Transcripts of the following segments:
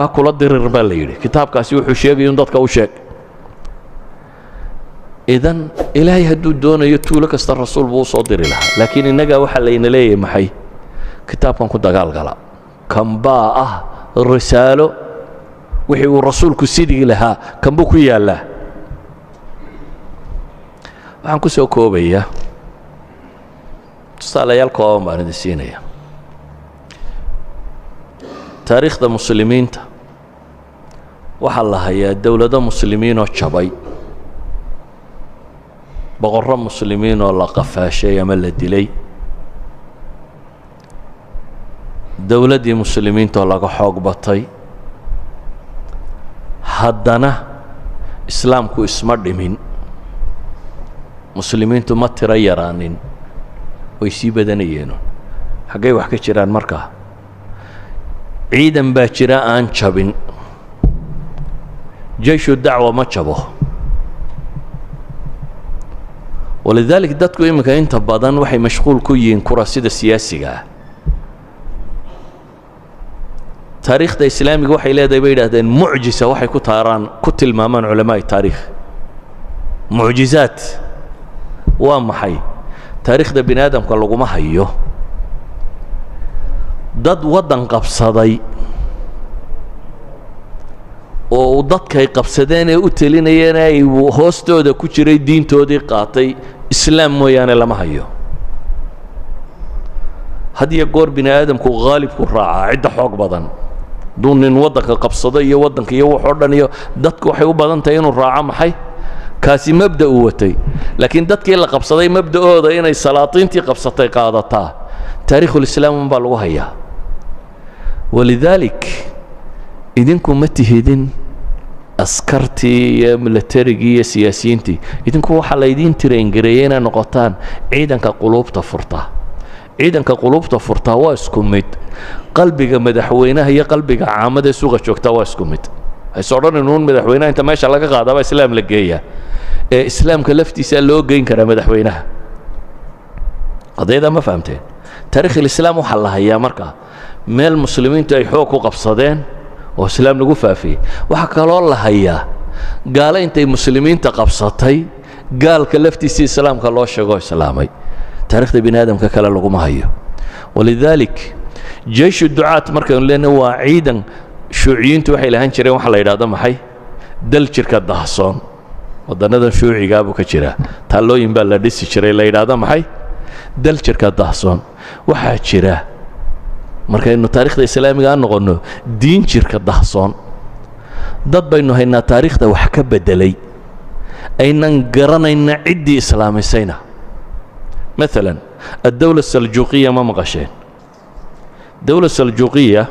kula dirir baa la yidhi kitaabkaasi wuxuu sheegay in dadka u sheeg idan ilaahay hadduu doonayo tuulo kasta rasuul buu soo diri lahaa laakiin innagaa waxaa layna leeyahay maxay kitaabkan ku dagaalgala kan baa ah risaalo wixii uu rasuulku sidii lahaa kan buu ku yaallaa waxaan ku soo koobayaa tusaalayaal kooban baan idin siinaya taariikhda muslimiinta waxaa la hayaa dowlado muslimiinoo jabay boqorro muslimiinoo la qafaashay ama la dilay dowladdii muslimiintoo laga xoog batay haddana islaamku isma dhimin muslimiintu ma tiro yaraanin way sii badanayeen xaggay wax ka jiraan markaa ciidan baa jira aan jabin jeyshu dacwa ma jabo walidaalika dadku iminka inta badan waxay mashquul ku yihiin kurasida siyaasiga ah taariikhda islaamiga waxay leedahay bay yidhaahdeen mucjisa waxay ku tilmaamaan culamaa'i taariikh mucjizaad waa maxay taariikhda bini aadamka laguma hayo dad waddan qabsaday oo dadkay qabsadeen ee u telinayeen ay hoostooda ku jiray diintoodii qaatay islaam mooyaane lama hayo had iyo goor bini aadamku haalibku raacaa cidda xoog badan duu nin waddanka qabsado iyo waddanka iyo waxoo dhan iyo dadku waxay u badan tahay inuu raaco maxay kaasi mabda uu watay laakiin dadkii la qabsaday mabda'ooda inay salaatiintii qabsatay qaadataa taariikhulislaam unbaa lagu hayaa walidaalik idinku ma tihidin askartii iyo milatarigii iyo siyaasiyiintii idinku waxaa laydiin tirayngareeyey inay noqotaan ciidanka quluubta furta ciidanka quluubta furtaa waa isku mid qalbiga madaxweynaha iyo qalbiga caamada ee suuqa joogtaa waa isku mid hayse odhanin uun madaxweynaha inta meesha laga qaadaba islaam la geeyaa ee islaamka laftiisaa loo geyn karaa madaxweynaha qadiyada ma fahamteen taariikhulislaam waxaa la hayaa markaa meel muslimiintu ay xoog ku qabsadeen oo islaam lagu faafiyey waxaa kaloo la hayaa gaalo intay muslimiinta qabsatay gaalka laftiisii islaamka loo sheegoo islaamay taariikhda bini aadamka kale laguma hayo walidaalik jeyshu ducaat markaynu leenahay waa ciidan shuuciyiintu waxay lahaan jireen waxaa la yidhahdo maxay dal jirka dahsoon waddannadan shuucigaa buu ka jiraa taallooyin baa la dhisi jiray la yidhaahdo maxay dal jirka dahsoon waxaa jira markaynu taariikhda islaamiga aan noqonno diin jirka dahsoon dad baynu haynaa taariikhda wax ka beddelay aynan garanayna ciddii islaamisayna مثلا الدولة السلجوقية ما مقشين الدولة السلجوقية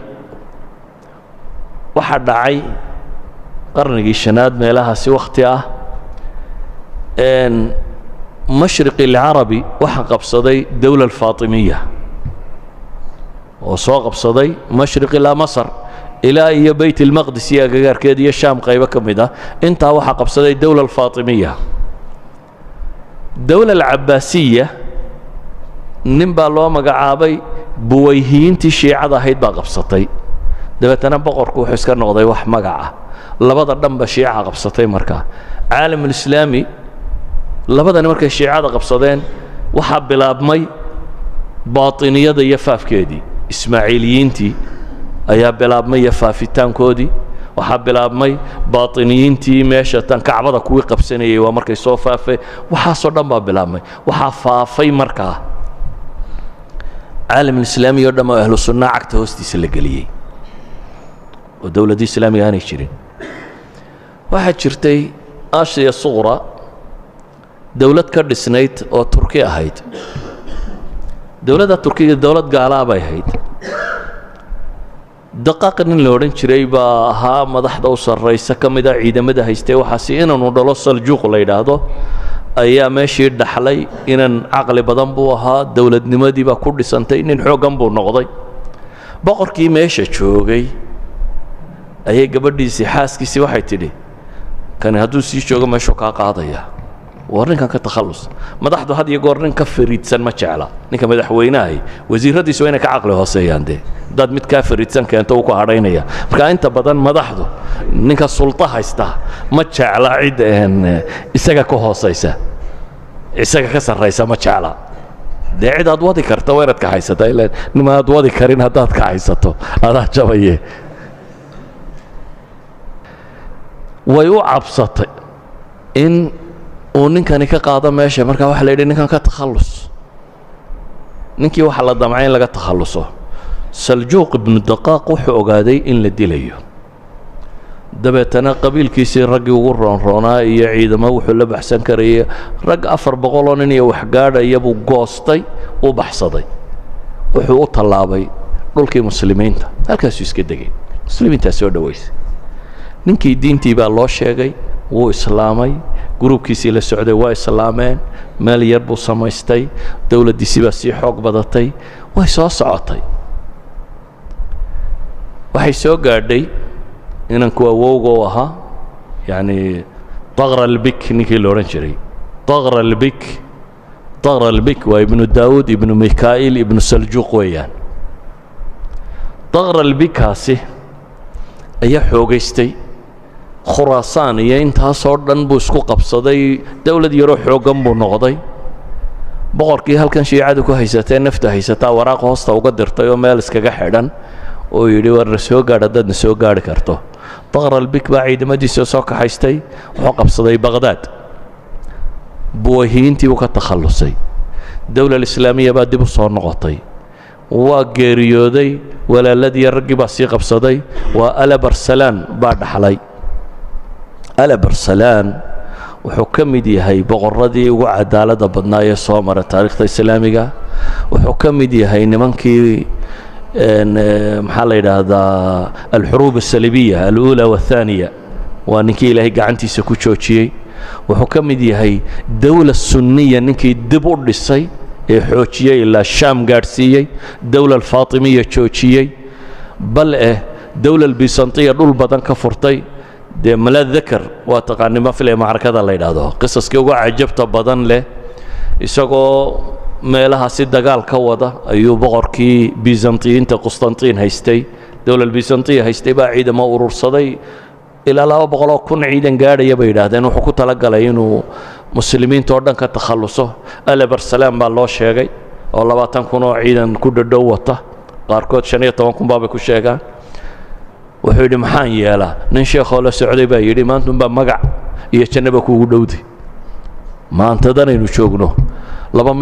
واحد دعي قرنقي الشناد ميلها سي وقتها ان مشرق العربي واحد قبصدي الدولة الفاطمية وصوغ قبصدي مشرق إلى مصر إلى إيا بيت المقدس يا غير كده يا الشام قيبة كمدة انت واحد قبصدي الدولة الفاطمية الدولة العباسية nin baa loo magacaabay buwayhiintii shiicada ahayd baa qabsatay dabeetana boqorku wuxuu iska noqday wax magaca labada dhanba shiica qabsatay markaa caalamulislaami labadani markay shiicada qabsadeen waxaa bilaabmay baatiniyada iyo faafkeedii ismaaciiliyiintii ayaa bilaabmay iyo faafitaankoodii waxaa bilaabmay baatiniyiintii meesha tan kacbada kuwii qabsanayay waa markay soo faafay waxaasoo dhan baa bilaabmay waxaa faafay markaa عالم الإسلامي يردم أهل السنة عكت هوستي سلقليي ودولة دي إسلامية هاني شيرين واحد شرتي آسيا الصغرى دولة كردسنيت أو تركيا هايد دولة تركيا دولة قالابا هايد دقاق اللورين شريبا ها مدح دوصر رئيسة كمدا عيدا مدا هايستي وحاسيين أنو دولوص الجوق اللي هذا ayaa meeshii dhaxlay inaan caqli badan buu ahaa dawladnimadii baa ku dhisantay nin xoogan buu noqday boqorkii meesha joogay ayay gabadhiisii xaaskiisii waxay tidhi kan hadduu sii joogo meeshuu kaa qaadaya ورنكان كتخلص مدحته هذه يقول كفريد سن ما جعله نك مدحويناهي وزيرتي سوينا كعقله هوسيان دي dad mid ka fariidsan keento uu ku hadhaynaya marka inta badan madaxdu ninka sulta haysta ma jecla cid isaga ka hoosaysa isaga ka sarreysa ma jecla cid aad wadi karto weerad ka haysata ilaa nima aad wadi karin hadaad ka haysato adaa jabaye way u cabsatay in uu ninkani ka qaado meesha marka waxa la yidhi ninkan ka takhallus ninkii waxa la damcay in laga takhalluso سلجوق بن الدقاق وحوغادي إن لديليو دبتنا قبيل كيسي رقي وقران رونا يعيد ما وحو بحسن كريه رق أفر بغلون إني وحقادا يبو قوستي وبحصدي وحو طلابي قولكي مسلمين هالكاسو يسكدقي مسلمين تاسيو دويس ننكي دينتي با الله شيغي و إسلامي جروب كيسي للسعودية و إسلامين مال يربو سمايستي دولة دي سيباسي حوق بدتي ويسو سعطي waxay soo gaadhay inanku awowga u ahaa yani طغرى البك ninkii la oran jiray طغرى البك waa ibnu daawud ibnu mikaa'il ibnu saljuuq weeyaan طغرى البكaasi ayaa xoogaystay khuraasaan iyo intaasoo dhan buu isku qabsaday dawlad yaroo xoogan buu noqday boqorkii halkan shiicadu ku haysatee nafta haysataa waraaq hoosta uga dirtay oo meel iskaga xidhan oo yidhi war soo gaadh dadna soo gaari karto طغرى البك baa ciidamadiisa soo kaxaystay wuxuu qabsaday Baghdad buwahiintii uu ka takhallusay dawlad islaamiya baa dib u soo noqotay waa geeriyooday walaaladii raggii baa sii qabsaday waa Alabarsalaan baa dhaxlay Alabarsalaan wuxuu ka mid yahay boqoradii ugu cadaalada badnaa ee soo maray taariikhda islaamiga wuxuu ka mid yahay nimankii محل هذا الحروب الصليبية الأولى والثانية ونكي إلهي قعنتي سكوتشوتشي وحكم دي هي دولة السنية نكي دبور للسي حوتشي إلا الشام قارسية دولة الفاطمية تشوتشي بل دولة البيزنطية دول بدن كفرتي دي ملا ذكر واتقاني ما في المعركة الله يدعوه قصص كيوغا عجبت بدن له يساقو meelaha si dagaal ka wada ayuu boqorkii Byzantiinta Constantine haystay dawlad Byzantiya haystay baa ciidamo urursaday ilaa 200 kun ciidan gaadhay bay yiraahdeen wuxuu ku tala galay inuu muslimiinta oo dhan ka takhaluso Alabarsalaan baa loo sheegay oo 20 kun oo ciidan ku dhadhow wata qaarkood 15 kun baa ku sheegaan wuxuu yidhi maxaan yeelaa nin sheekho la socday baa yidhi maanta baa magac iyo jannaba kuugu dhowday maanta danaynu joogno laba